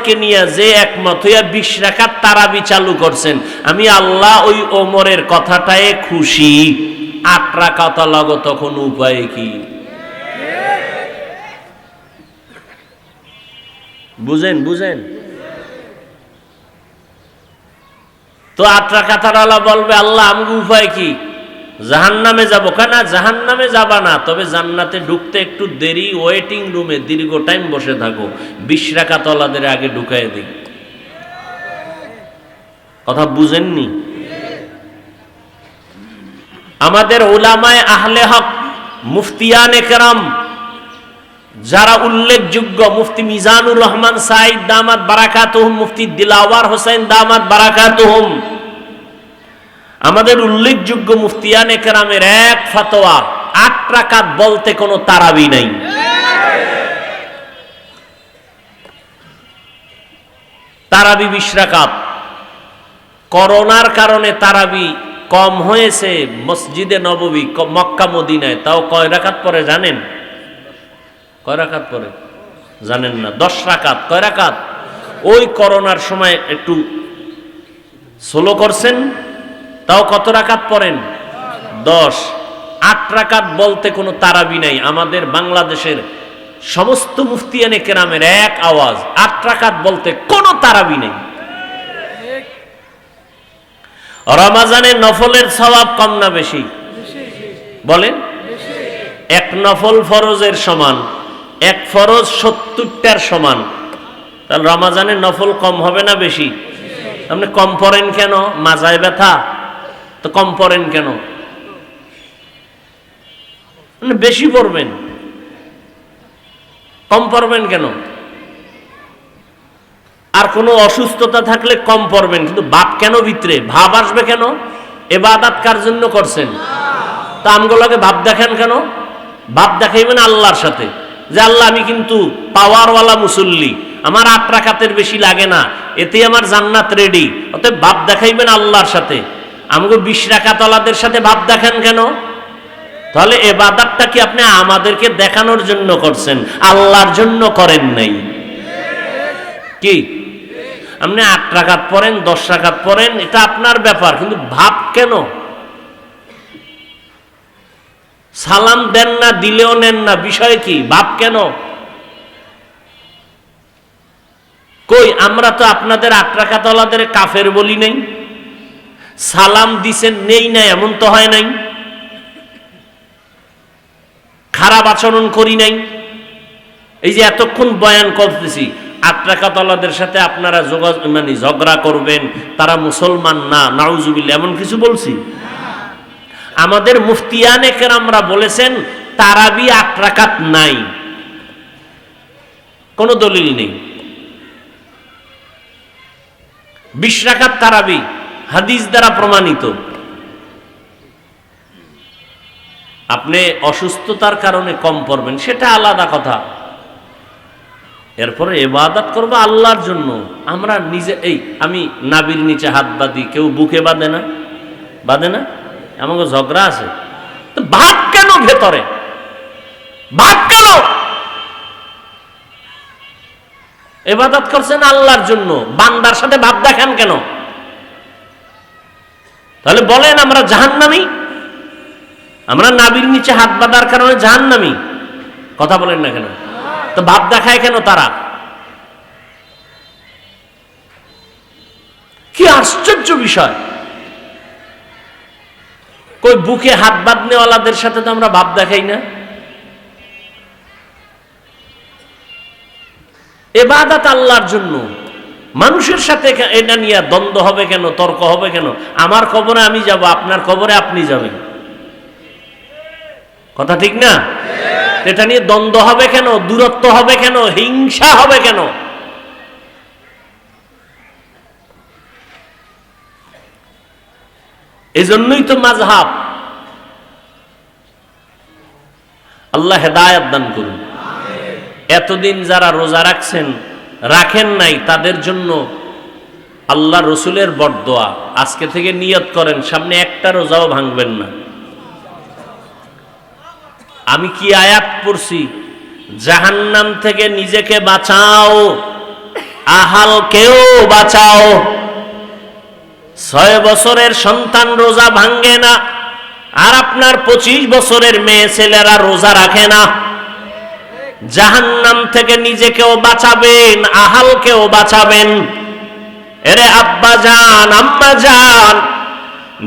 আমাদেরকে নিয়ে যে একমত হইয়া 20 রাকাত তারাবি চালু করছেন, আমি আল্লাহ ওই ওমরের কথাটায় খুশি। 8 রাকাত লাগো, তখন উপায় কি? বুঝেন বুঝেন তো 8 রাকাত আল্লাহ বলবে, আল্লাহ আমাকে উপায় কি? জাহান্নামে যাবো কেনা? জাহান্নামে যাবা না, তবে জান্নাতে ঢুকতে একটু দেরি, ওয়েটিং রুমে দীর্ঘ টাইম বসে থাকো, 20 রাকাত ওয়ালাদের আগে ঢুকাই দিই। কথা বুঝেননি? আমাদের উলামায়ে আহলে হক, মুফতিয়ানে কেরাম যারা উল্লেখযোগ্য, মুফতি মিজানুর রহমান সাইদ দামাত বারাকাতুহুম, মুফতি দিলাওয়ার হোসেন দামাত বারাকাতুহুম, আমাদের উল্লেখযোগ্য মুফতিয়ানে কেরামের এক ফতোয়া, 8 রাকাত বলতে কোনো তারাবি নাই। তারাবি 20 রাকাত। করোনার কারণে তারাবি কম হয়েছে মসজিদে নববী, মক্কা মদিনায়। তাও কয় রাকাত পরে জানেন? কয় রাকাত পরে জানেন না? 10 রাকাত। কয় রাকাত? ওই করোনার সময় একটু স্লো করছেন, তাও কত রাকাত পড়েন? 10। 8 রাকাত বলতে কোনো তারাবি নাই। আমাদের বাংলাদেশের সমস্ত মুফতিয়ানে কেরামের এক আওয়াজ, 8 রাকাত বলতে কোনো তারাবি নেই। রমাজানে নফলের সওয়াব কম না বেশি? বলেন। এক নফল ফরজের সমান, এক ফরজ 70টার সমান। তাহলে রমাজানে নফল কম হবে না বেশি? আপনি কম পড়েন কেন? মাজায় ব্যথা তো কম পড়েন কেন? বেশি পড়বেন, কম পড়বেন কেন? আর কোনো অসুস্থতা থাকলে কম পড়বেন, কিন্তু ভাব কেন ভিতরে? ভাব আসবে কেন? ইবাদত কার জন্য করছেন? তা আমগুলোকে ভাব দেখেন কেন? ভাব দেখাইবেন আল্লাহর সাথে, যে আল্লাহ আমি কিন্তু পাওয়ারওয়ালা মুসল্লি, আমার 8 রাকাতের বেশি লাগে না, এতে আমার জান্নাত রেডি। অতএব ভাব দেখাইবেন আল্লাহর সাথে। আমাকে 20 রাকাত ওয়ালাদের সাথে ভাব দেখেন কেন? তাহলে ইবাদতটা কি আপনি আমাদেরকে দেখানোর জন্য করছেন, আল্লাহর জন্য করেন নাই? কি আপনি 8 রাকাত পড়েন, 10 রাকাত পড়েন, এটা আপনার ব্যাপার, কিন্তু ভাব কেন? সালাম দেন না, দিলেও নেন না, বিষয় কি? ভাব কেন? কই আমরা তো আপনাদের 8 রাকাত ওয়ালাদের কাফের বলি নাই, সালাম দিছেন নেই না এমন তো হয় নাই, খারাপ আচরণ করি নাই। এই যে এতক্ষণ বয়ান করতেছি, 8 রাকাত ওয়ালাদের সাথে আপনারা ঝগড়া করবেন, তারা মুসলমান না, নাউজুবিল্লাহ, এমন কিছু বলছি? আমাদের মুফতিয়ানে কেরামরা বলেছেন তারাবি 8 রাকাত নাই, কোনো দলিল নেই। 20 রাকাত তারাবি হাদিস দ্বারা প্রমাণিত। আপনি অসুস্থতার কারণে কম পড়বেন, সেটা আলাদা কথা। এরপরে ইবাদত করব আল্লাহর জন্য। আমরা নিজে, এই আমি নাবির নিচে হাত বাঁধি, কেউ বুকে বাঁধে না? বাঁধে না? আমাকে ঝগড়া আছে তো ভাব কেন ভেতরে? ভাব কেন? ইবাদত করছেন আল্লাহর জন্য, বান্দার সাথে ভাব দেখেন কেন? তাহলে বলেন আমরা জাহান্নামী? আমরা নাবির নিচে হাত বাঁধার কারণে জাহান্নামী? কথা বলেন না কেন? তো ভাব দেখায় কেন তারা? কি আশ্চর্য বিষয়! কই বুকে হাত বাঁধনেওয়ালাদের সাথে তো আমরা ভাব দেখাই না। ইবাদত আল্লাহর জন্য, মানুষের সাথে এটা নিয়ে দ্বন্দ্ব হবে কেন, তর্ক হবে কেন? আমার কবরে আমি যাব, আপনার কবরে আপনি যাবেন, কথা ঠিক না? এটা নিয়ে দ্বন্দ্ব হবে কেন, দূরত্ব হবে কেন, হিংসা হবে কেন? এজন্যই তো মাযহাব। আল্লাহ হেদায়েত দান করুন। এতদিন যারা রোজা রাখছেন, রাখেন নাই, তাদের জন্য আল্লাহ রসুলের বরদোয়া। আজকে থেকে নিয়ত করেন সামনে একটা রোজাও ভাঙবেন না। আমি কি আয়াত পড়ছি? জাহান্নাম থেকে নিজেকে বাঁচাও, আহালকেও বাঁচাও। 6 বছরের সন্তান রোজা ভাঙ্গে না, আর আপনার 25 বছরের মেয়ে ছেলেরা রোজা রাখে না। জাহান্নাম থেকে নিজেকেও বাঁচাবেন, আহালকেও বাঁচাবেন। এরে আব্বা জান, আম্মা জান,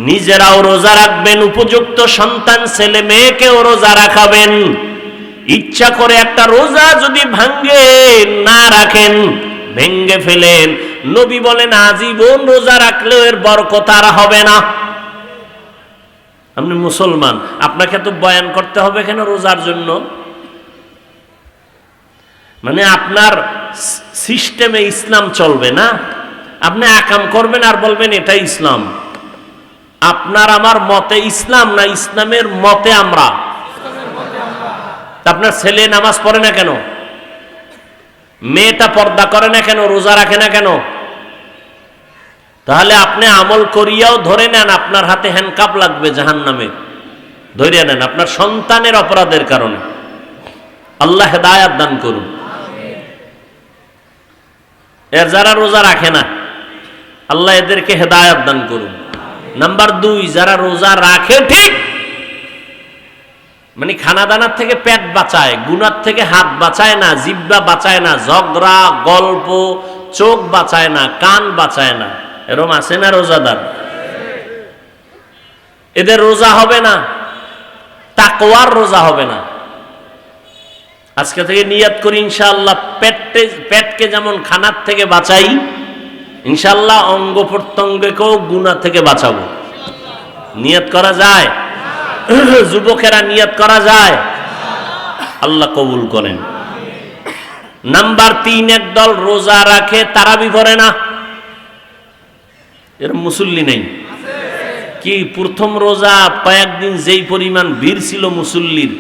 নিজেরাও রোজা রাখবেন, উপযুক্ত সন্তান ছেলে মেয়েকেও রোজা রাখাবেন। ইচ্ছা করে একটা রোজা যদি ভাঙ্গেন, না রাখেন, ভেঙ্গে ফেলেন, নবী বলেন আজীবন রোজা রাখলেও এর বরকত আর হবে না। আপনি মুসলমান, আপনাকে তো বয়ান করতে হবে কেন রোজার জন্য? মানে আপনার সিস্টেমে ইসলাম চলবে না, আপনি আকাম করবেন আর বলবেন এটাই ইসলাম। আপনার আমার মতে ইসলাম না, ইসলামের মতে আমরা। আপনার ছেলে নামাজ পড়ে না কেন? মেয়েটা পর্দা করে না কেন? রোজা রাখে না কেন? তাহলে আপনি আমল করিয়াও ধরে নেন আপনার হাতে হ্যান্ডকাপ লাগবে জাহান্নামে, ধরে নেন আপনার সন্তানের অপরাধের কারণে। আল্লাহ হেদায়াত দান করুন। এর যারা রোজা রাখে না, আল্লাহ এদেরকে হেদায়াত দান করুন। নাম্বার 2, যারা রোজা রাখে ঠিক, মানে খানা দানার থেকে পেট বাঁচায়, গুনার থেকে হাত বাঁচায় না, জিহ্বা বাঁচায় না, ঝগড়া গল্প, চোখ বাঁচায় না, কান বাঁচায় না, এরকম আছে না রোজাদার? এদের রোজা হবে না, তাকওয়ার রোজা হবে না। আজকে থেকে নিয়ত করি ইনশাআল্লাহ, পেটকে যেমন খানার থেকে বাঁচাই, ইনশাআল্লাহ অঙ্গ প্রত্যঙ্গকেও গুনাহ থেকে বাঁচাবো। নিয়ত করা যায়? যুবকেরা নিয়ত করা যায়? আল্লাহ কবুল করেন। নাম্বার 3, একদল রোজা রাখে তারাবি পড়ে না। এর মুসল্লি নেই কি? প্রথম রোজা কয়েকদিন যেই পরিমাণ ভিড় ছিল মুসল্লির,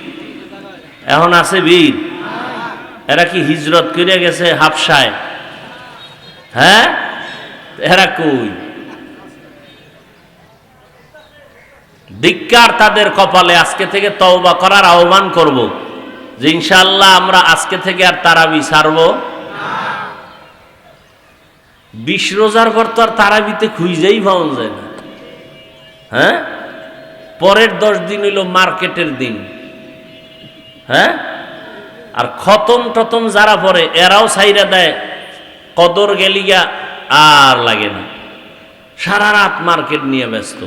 এখন আছে ভিড়? এরা কি হিজরত করে গেছে হাবশায়? হ্যাঁ, এরা কই? ধিক্কার তাদের কপালে। আজকে থেকে তওবা করার আহ্বান করব যে ইনশাআল্লাহ আমরা আজকে থেকে আর তারাবি ছাড়ব না। 20 রোজার পর তো আর তারাবিতে খুঁজেই পাওয়া যায় না। হ্যাঁ, পরের 10 দিন হইল মার্কেটের দিন। হ্যাঁ, আর খতম টতম যারা পড়ে এরাও ছাইরা দেয়, কদর গেলিগা আর লাগে না, সারা রাত মার্কেট নিয়ে ব্যস্ত।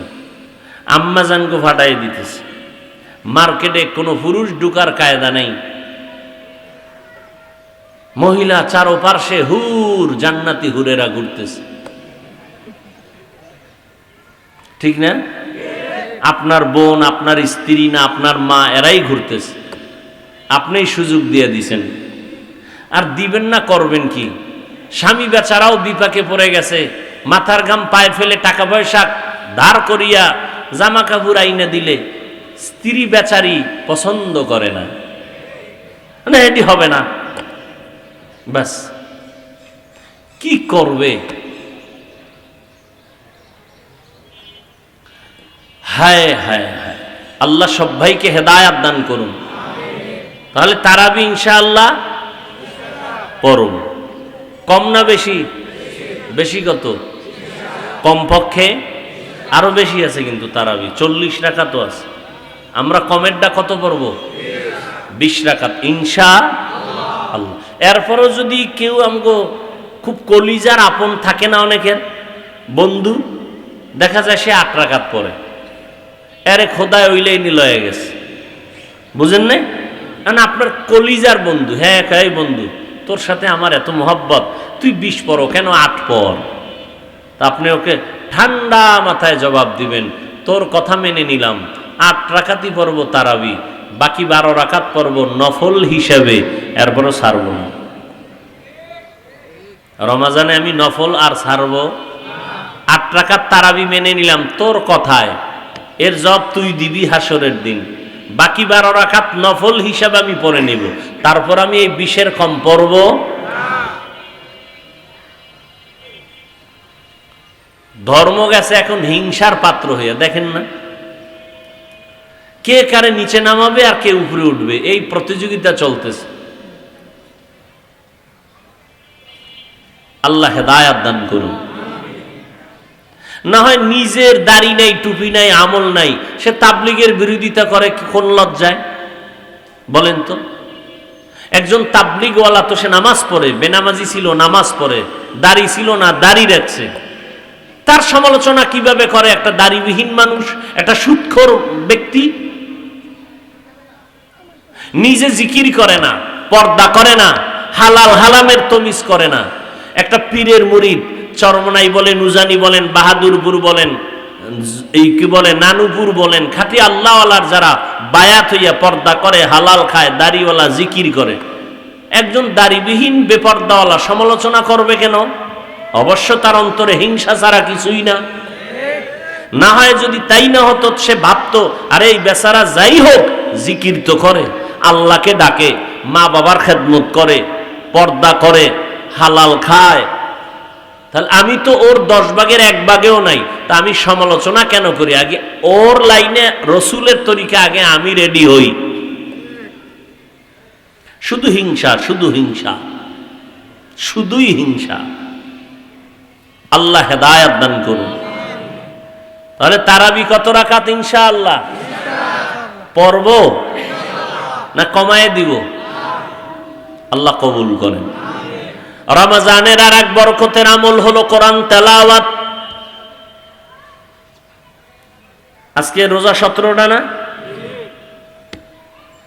আম্মাজানকে ফাটাই দিতেছে। মার্কেটে কোনো পুরুষ ঢুকার কায়দা নেই, মহিলা চারোপাশে হুর, জান্নাতি হুরেরা ঘুরতেছে। ঠিক না? আপনার বোন, আপনার স্ত্রী না আপনার মা, এরাই ঘুরতেছে, আপনিই সুযোগ দিয়ে দিছেন। আর দিবেন না করবেন কি? স্বামী বেচারাও বিপাকে পড়ে গেছে, মাথার ঘাম পায়ে ফেলে টাকা পয়সা ধার করিয়া জামা কাপড় আইনা দিলে স্ত্রী বেচারি পছন্দ করে না, মানে এটি হবে না। বাস কি করবে? হায় হায় হায়, আল্লাহ সব ভাইকে হেদায়াত দান করুন। তাহলে তারাবি ইনশাআল্লাহ পড়ুন। কম না বেশি? বেশি কত? কমপক্ষে আরো বেশি আছে কিন্তু তারাবি 40 রাকাত আছে। আমরা কমেরটা কত পড়ব? 20 রাকাত ইনশাআল্লাহ। এরপরও যদি কেউ আমগো খুব কলিজার আপন থাকে না, অনেকের বন্ধু দেখা যায় সে 8 রাকাত পড়ে, এরে খোদায় ওইলেই নিলয়ে গেছে, বুঝেন নাই? কারণ আপনার কলিজার বন্ধু, হ্যাঁ এই বন্ধু তোর সাথে আমার এত মহব্বত, তুই 20 পড়ো কেন 8 পড়। তা আপনি ওকে ঠান্ডা মাথায় জবাব দিবেন, তোর কথা মেনে নিলাম, 8 রাকাতই পড়ব তারাবি, বাকি 12 রাকাত পড়ব নফল হিসেবে, এরপরও ছাড়ব না। রমাজানে আমি নফল আর ছাড়ব? 8 রাকাত তারাবি মেনে নিলাম তোর কথায়, এর জব তুই দিবি হাসরের দিন। বাকি 12 রাকাত নফল হিসাবে আমি পড়ে নিব, তারপর আমি এই 20-এর কম পড়ব না। ধর্ম গেছে এখন হিংসার পাত্র হয়ে, দেখেন না? কে কারে নিচে নামাবে আর কে উপরে উঠবে, এই প্রতিযোগিতা চলতেছে। আল্লাহ হেদায়াত দান করুন। না হয় নিজের দাড়ি নাই, টুপি নাই, আমল নাই, সে তাবলীগের বিরোধিতা করে কোন লজ্জায় বলেন তো? একজন তাবলীগওয়ালা তো সে নামাজ পড়ে, বেনামাজি ছিল নামাজ পড়ে, দাড়ি ছিল না দাড়ি রাখছে, তার সমালোচনা কিভাবে করে একটা দাড়িবিহীন মানুষ, একটা সুদখোর ব্যক্তি? নিজে জিকির করে না, পর্দা করে না, হালাল হারামের তমিজ করে না, একটা পীরের মুরিদ, চরমনাই বলেন, উজানি বলেন, বাহাদুরপুর বলেন, এই কি বলে নানুপুর বলেন, খাঁটি আল্লাহওয়ালার যারা বায়াত হইয়া পর্দা করে, হালাল খায়, দাড়িওয়ালা জিকির করে, একজন দাড়িবিহীন বেপর্দাওয়ালা সমালোচনা করবে কেন? অবশ্য তার অন্তরে হিংসা ছাড়া কিছুই না। না হয় যদি তাই না হতো, সে ভাবতো আরে এই বেচারা যাই হোক জিকির তো করে, আল্লাহকে ডাকে, মা বাবার খেদমত করে, পর্দা করে, হালাল খায়, তাহলে আমি তো ওর 10 ভাগের 1 ভাগেও নাই, তা আমি সমালোচনা কেন করি? আগে ওর লাইনে রসুলের তরিকা আগে আমি রেডি হই। শুধু হিংসা, শুধু হিংসা, শুধুই হিংসা। আল্লাহ হেদায়াত দান করুন। তাহলে তারাবি কত রাকাত ইনশাআল্লাহ পড়ব না কমায় দিব? আল্লাহ কবুল করেন। রমজানের আর এক বরকতের আমল হলো কোরআন তেলাওয়াত। আজকে রোজা 17টা না?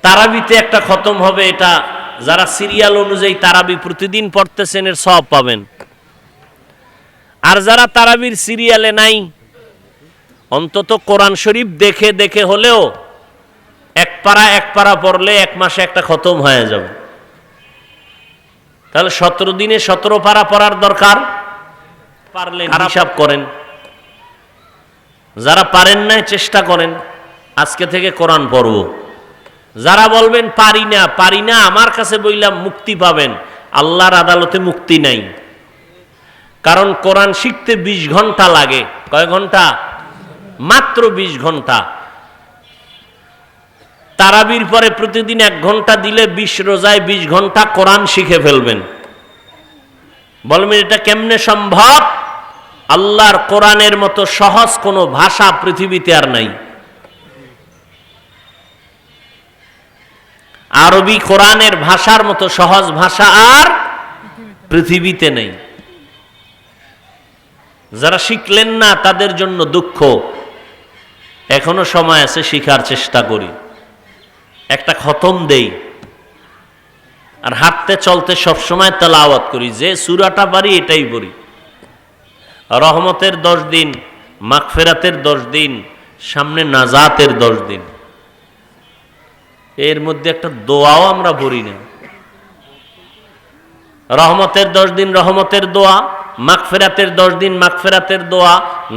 তারাবিতে একটা খতম হবে, এটা যারা সিরিয়াল অনুযায়ী তারাবি প্রতিদিন পড়তেছেন এর সওয়াব পাবেন। আর যারা তারাবির সিরিয়ালে নাই, অন্তত কোরআন শরীফ দেখে দেখে হলেও এক পারা পড়লে 1 মাসে একটা খতম হয়ে যাবে। তাহলে 17 দিনে 17 পারা পড়ার দরকার। পারলেন হিসাব করেন, যারা পারেন না চেষ্টা করেন আজকে থেকে কোরআন পড়ব। যারা বলবেন পারি না আমার কাছে বললাম মুক্তি পাবেন, আল্লাহর আদালতে মুক্তি নাই। কারণ কোরআন শিখতে 20 ঘন্টা লাগে। কয় ঘন্টা? মাত্র 20 ঘন্টা। তারাবির পরে প্রতিদিন 1 ঘন্টা দিলে 20 রোজায় 20 ঘন্টা কোরআন শিখে ফেলবেন। বলবেন এটা কেমনে সম্ভব? আল্লাহর কোরআনের মতো সহজ কোনো ভাষা পৃথিবীতে আর নাই। আরবি কোরআনের ভাষার মতো সহজ ভাষা আর পৃথিবীতে নেই। যারা শিখলেন না তাদের জন্য দুঃখ। এখনো সময় আছে, শিখার চেষ্টা করি, একটা খতম দেই, আর হাঁটতে চলতে সবসময় তেলাওয়াত করি। যে সূরাটা পারি এটাই পড়ি। রহমতের 10 দিন, মাগফিরাতের 10 দিন, সামনে নাজাতের 10 দিন, এর মধ্যে একটা দোয়াও আমরা পড়ি না। রহমতের 10 দিন রহমতের দোয়া, মাগফিরাতের 10 দিন মাগফিরাতের দোয়া,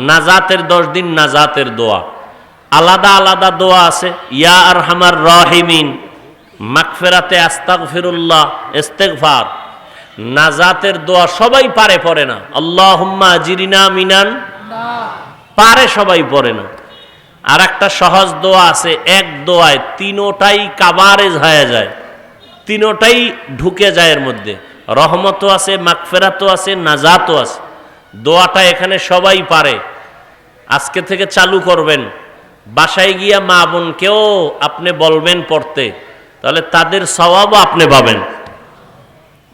নাজাতের 10 দিন নাজাতের দোয়া। আলাদা আলাদা দোয়া আছে। ইয়া আরহামার রাহিমিন, মাগফিরাতে আস্তাগফিরুল্লাহ, ইস্তিগফার। নাজাতের দোয়া সবাই পারে, পড়ে না। আল্লাহুম্মা আজিরিনা মিনান, পারে সবাই, পড়ে না। আর একটা সহজ দোয়া আছে, এক দোয়ায় 3টাই কাভারেজ হয়ে যায়, 3টাই ঢুকে যায় এর মধ্যে। রহমতও আছে, মাগফিরাতও আছে, নাজাতও আছে। দোয়াটা এখানে সবাই পারে। আজকে থেকে চালু করবেন। বাসায় গিয়া মা বোনকেও আপনি বলবেন পড়তে, তাহলে তাদের সওয়াবও আপনি পাবেন।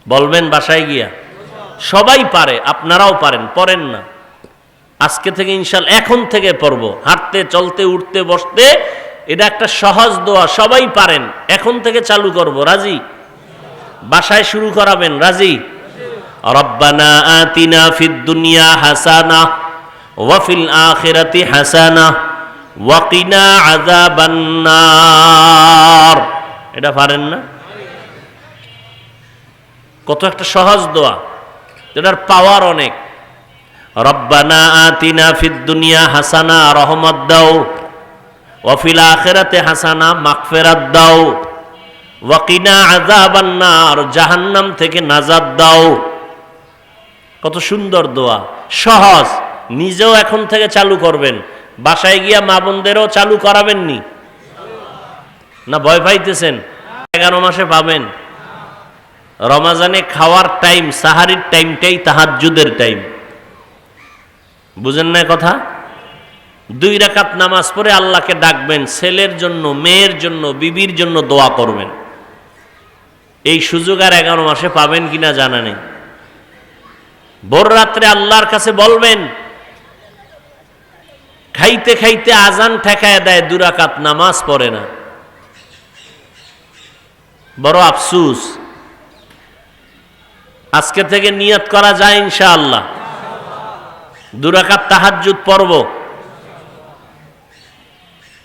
বলবেন বাসায় গিয়া, সবাই পারে, আপনারাও পারেন, পড়েন না। আজকে থেকে ইনশাআল্লাহ এখন থেকে পড়ব, হাঁটতে চলতে উঠতে বসতে। এটা একটা সহজ দোয়া, সবাই পারেন। এখন থেকে চালু করব, রাজি? বাসায় শুরু করাবেন, রাজি? রব্বানা আতিনা ফিদ দুনিয়া হাসানাহ ওয়া ফিল আখিরাতি হাসানাহ ওয়া কিনা আযাবান নার। এটা পারেন না? কত একটা সহজ দোয়া, এটার পাওয়ার অনেক। রব্বানা আতিনা ফিদ দুনিয়া হাসানা, রহমত দাও, ওয়া ফিল আখিরাতি হাসানা, মাগফিরাত দাও, ওয়া কিনা আযাবান নার, জাহান্নাম থেকে নাজাত দাও। কত সুন্দর দোয়া, সহজ। নিজেও এখন থেকে চালু করবেন, বাসায় গিয়া মা বোনদেরও চালু করাবেননি? না ভয় পাইতেছেন? 11 মাসে পাবেন। রমাজানে খাওয়ার টাইম, সাহারির টাইমটাই তাহাজ্জুদের টাইম। বুঝেন না কথা? 2 রাকাত নামাজ পড়ে আল্লাহকে ডাকবেন, ছেলের জন্য, মেয়ের জন্য, বিবির জন্য দোয়া করবেন। এই সুযোগ আর 11 মাসে পাবেন কিনা জানা নেই। ভোর রাত্রে আল্লাহর কাছে বলবেন, খাইতে খাইতে আজান ঠেকায় দেয়, 2 রাকাত নামাজ পড়ে না। বড় আফসুস। আজকে থেকে নিয়ত করা যায় ইনশাআল্লাহ 2 রাকাত তাহাজ্জুদ পড়ব।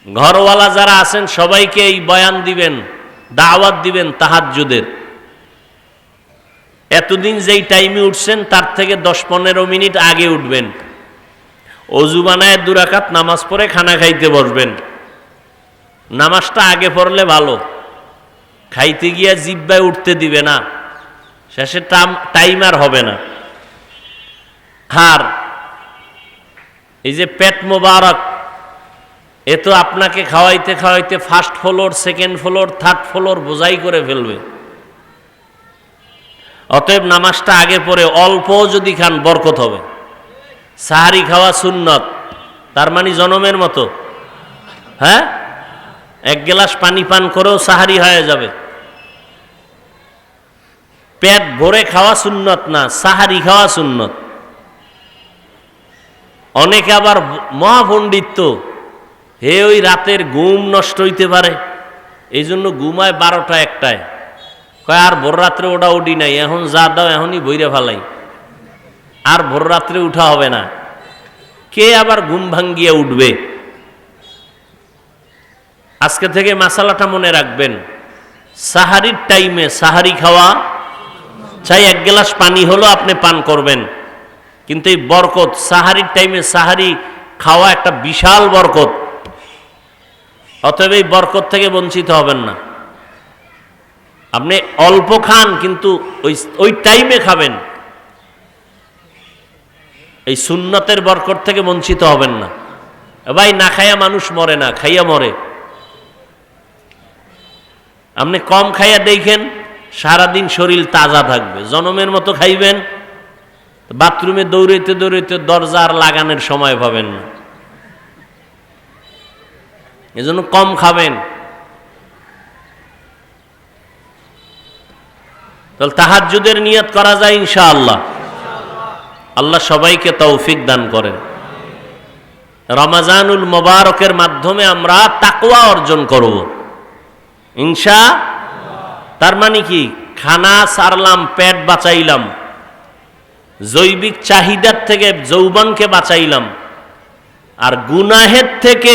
ঘরওয়ালা যারা আছেন সবাইকে এই বয়ান দিবেন, দাওয়াত দিবেন তাহাজ্জুদের। এতদিন যেই টাইমে উঠছেন তার থেকে 10-15 মিনিট আগে উঠবেন। অজু বানায় 2 রাকাত নামাজ পড়ে খানা খাইতে বসবেন। নামাজটা আগে পড়লে ভালো, খাইতে গিয়া জিহ্বায় উঠতে দিবে না, শেষে টাইম আর হবে না। আর এই যে পেট মোবারক, এ তো আপনাকে খাওয়াইতে খাওয়াইতে first floor, second floor, third floor বোঝাই করে ফেলবে। অতএব নামাজটা আগে পড়ে অল্প যদি খান বরকত হবে। সাহারি খাওয়া সুন্নত, তার মানে জনমের মতো। হ্যাঁ, 1 গ্লাস পানি পান করেও সাহারি হয়ে যাবে। পেট ভরে খাওয়া সুন্নত না, সাহারি খাওয়া সুন্নত। অনেকে আবার মহাপণ্ডিত, হে ওই রাতের ঘুম নষ্ট হইতে পারে, এই জন্য ঘুমায় 12টা 1টায়। কয় আর ভোর রাত্রে ওটা উঠি নাই, এখন যা দাও এখনই বইরে ফেলাই, আর ভোর রাত্রে উঠা হবে না। কে আবার ঘুম ভাঙ্গিয়ে উঠবে? আজকে থেকে মাসালাটা মনে রাখবেন, সাহারির টাইমে সাহারি খাওয়া চাই, 1 গ্লাস পানি হলো আপনি পান করবেন, কিন্তু এই বরকত, সাহারির টাইমে সাহারি খাওয়া একটা বিশাল বরকত। অতএব এই বরকত থেকে বঞ্চিত হবেন না। আপনি অল্প খান, কিন্তু ওই টাইমে খাবেন। এই সুন্নতের বরকত থেকে বঞ্চিত হবেন না। ভাই, না খাইয়া মানুষ মরে না, খাইয়া মরে। আপনি কম খাইয়া দেখেন, সারাদিন শরীর তাজা থাকবে। জনমের মতো খাইবেন, বাথরুমে দৌড়াইতে দৌড়াইতে দরজা আর লাগানোর সময় পাবেন না। এজন্য কম খাবেন। তাহলে তাহাজ্জুদের নিয়ত করা যায় ইনশাআল্লাহ। আল্লাহ সবাইকে তৌফিক দান করেন। রমাজানুল মুবারকের মাধ্যমে আমরা তাকওয়া অর্জন করব তার মানে কি? খানা সারলাম, পেট বাঁচাইলাম, জৈবিক চাহিদার থেকে যৌবনকে বাঁচাইলাম, আর গুনাহের থেকে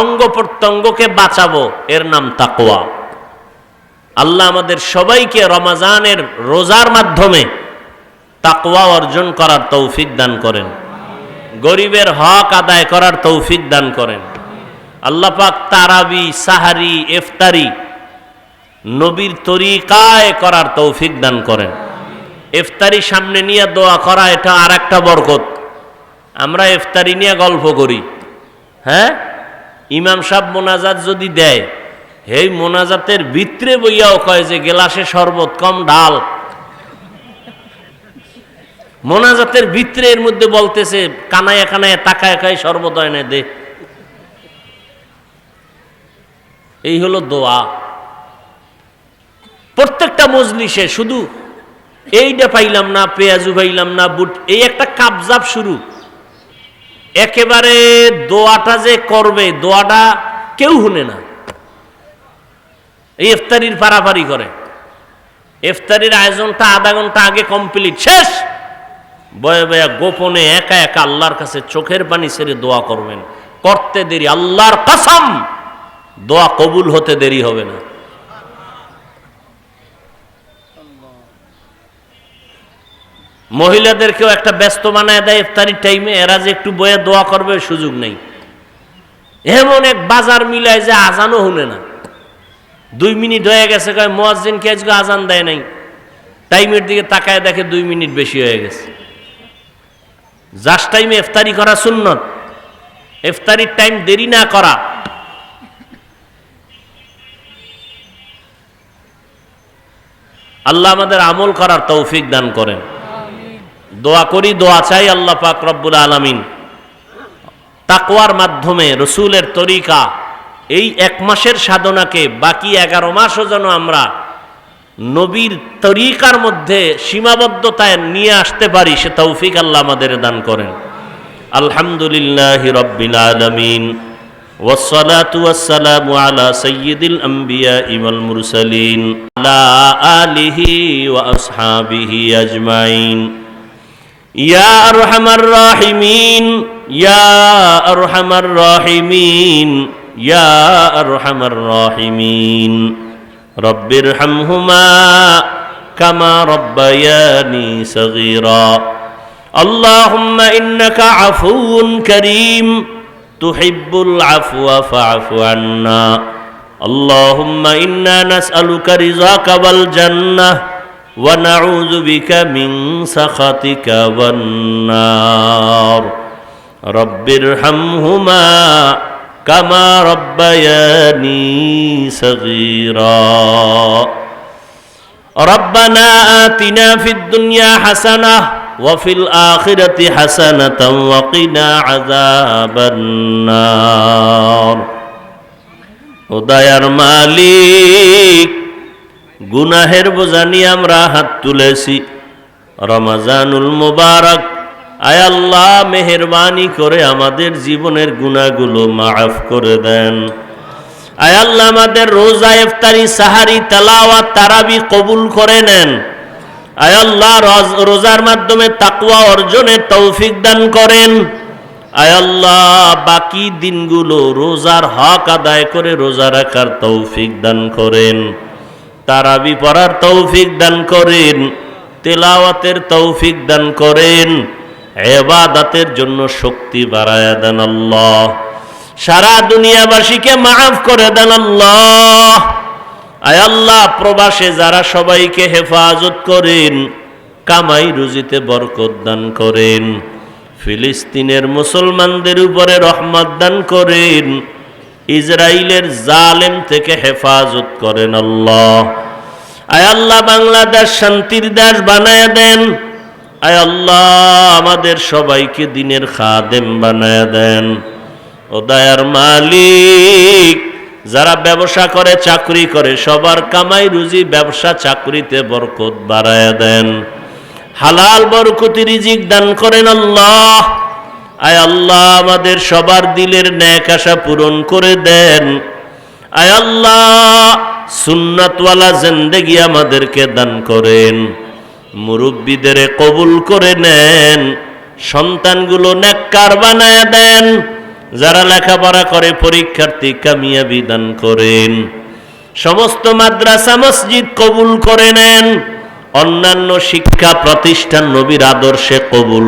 অঙ্গ প্রত্যঙ্গকে বাঁচাবো, এর নাম তাকওয়া। আল্লাহ আমাদের সবাইকে রমজানের রোজার মাধ্যমে তাকওয়া অর্জন করার তৌফিক দান করেন, গরিবের হক আদায় করার তৌফিক দান করেন। আল্লাহ পাক তারাবি, সাহারি, ইফতারি নবীর তরিকায় করার তৌফিক দান করেন। ইফতারি সামনে নিয়ে দোয়া করা, এটা আর একটা বরকত। আমরা ইফতারি নিয়ে গল্প করি, হ্যাঁ, ইমাম সাহেব মোনাজাত যদি দেয়, এই মোনাজাতের ভিতরে বইয়াও কয় যে গেলাসে শরবত কম ঢাল। মোনাজাতের ভিতরে এর মধ্যে বলতেছে কানায় কানায় তাকায় কায় শরবত হয় না দে। এই হলো দোয়া। প্রত্যেকটা মজলিসে শুধু এইটা পাইলাম না, পেঁয়াজু পাইলাম না, বুট, এই একটা কাবজাব শুরু। একেবারে দোয়াটা যে করবে, দোয়াটা কেউ শুনে না। এই ইফতারির পারাপারি করে, ইফতারির আয়োজনটা আধা ঘন্টা আগে কমপ্লিট, শেষ। বয়ে বয়ে গোপনে একা একা আল্লাহর কাছে চোখের পানি ছেড়ে দোয়া করবেন। করতে দেরি, আল্লাহর কসম, দোয়া কবুল হতে দেরি হবে না। মহিলাদেরকেও একটা ব্যস্ত বানায় দেয় ইফতারির টাইমে, এরা যে একটু বয়ে দোয়া করবে সুযোগ নেই। এমন এক বাজার মিলায় যে আজানও শুনে না। 2 মিনিট হয়ে গেছে, কয় মুয়াজ্জিনকে আজকে আজান দেয় নাই। টাইমের দিকে তাকায় দেখে 2 মিনিট বেশি হয়ে গেছে। জাস্ট টাইমে ইফতারি করা সুন্নত, ইফতারির টাইম দেরি না করা। আল্লাহ আমাদের আমল করার তৌফিক দান করেন। দোয়া করি, দোয়া চাই আল্লাহ পাক রব্বুল আলামিন তাকওয়ার মাধ্যমে রসুলের তরিকা, এই 1 মাসের সাধনাকে বাকি 11 মাসও যেন আমরা নবীর তরিকার মধ্যে সীমাবদ্ধতায় নিয়ে আসতে পারি, সে তৌফিক আল্লাহ আমাদের দান করেন। আলহামদুলিল্লাহি রাব্বিল আলামিন والصلاة والسلام على سيد الأنبياء والمرسلين على آله وأصحابه أجمعين يا أرحم الراحمين يا أرحم الراحمين يا أرحم الراحمين رب ارحمهما كما ربياني صغيرا اللهم إنك عفو كريم تحب العفو فاعف عنا اللهم إنا نسألك رضاك والجنة ونعوذ بك من سخطك والنار رب ارحمهما كما ربياني صغيرا ربنا آتنا في الدنيا حسنة وفي الآخرة حسنة وقنا عذاب النار ও দয়ার মালিক, গুনাহের বোঝা নিয়ে আমরা হাত তুলেছি। রমজানুল মুবারক, আয় আল্লাহ মেহেরবানি করে আমাদের জীবনের গুনাহগুলো মাফ করে দেন। আয় আল্লাহ আমাদের রোজা, ইফতারি, সাহারি, তেলাওয়াত, তারাবি কবুল করে নেন। আয় আল্লাহ রোজার মাধ্যমে তাকওয়া অর্জনের তৌফিক দান করেন। আয় আল্লাহ বাকি দিনগুলো রোজার হক আদায় করে রোজা রাখার তৌফিক দান করেন। তারাবি পড়ার তৌফিক দান করেন, তেলাওয়াতের তৌফিক দান করেন, ইবাদতের জন্য শক্তি বাড়ায়া দেন আল্লাহ। সারা দুনিয়াবাসীকে মাফ করে দেন আল্লাহ। আয় আল্লাহ প্রবাসে যারা সবাইকে হেফাজত করেন, কামাই রুজিতে বরকত দান করেন। ফিলিস্তিনের মুসলমানদের উপরে রহমত দান করেন। ইসরায়েলের জালেম থেকে হেফাজত করেন আল্লাহ। আয় আল্লাহ বাংলাদেশ শান্তির দেশ বানায় দেন। আয় আল্লাহ আমাদের সবাইকে দ্বীনের খাদেম বানায় দেন। ও দয়ার মালিক, যারা ব্যবসা করে, চাকরি করে, সবার কামাই রুজি, ব্যবসা চাকরিতে বরকত বাড়ায় দেন। হালাল বরকতি রিজিক দান করেন আল্লাহ। আয় আল্লাহ আমাদের সবার দিলের নেক আশা পূরণ করে দেন। আয় আল্লাহ সুন্নাতওয়ালা জিন্দেগি আমাদেরকে দান করেন। মুরব্বিদের কবুল করে নেন। সন্তানগুলো নেককার বানায় দেন। যারা লেখাপড়া করে পরীক্ষার্থী কামিয়াবি দান করেন। সমস্ত মাদ্রাসা মসজিদ কবুল করে নেন। অন্যান্য শিক্ষা প্রতিষ্ঠান নবীর আদর্শে কবুল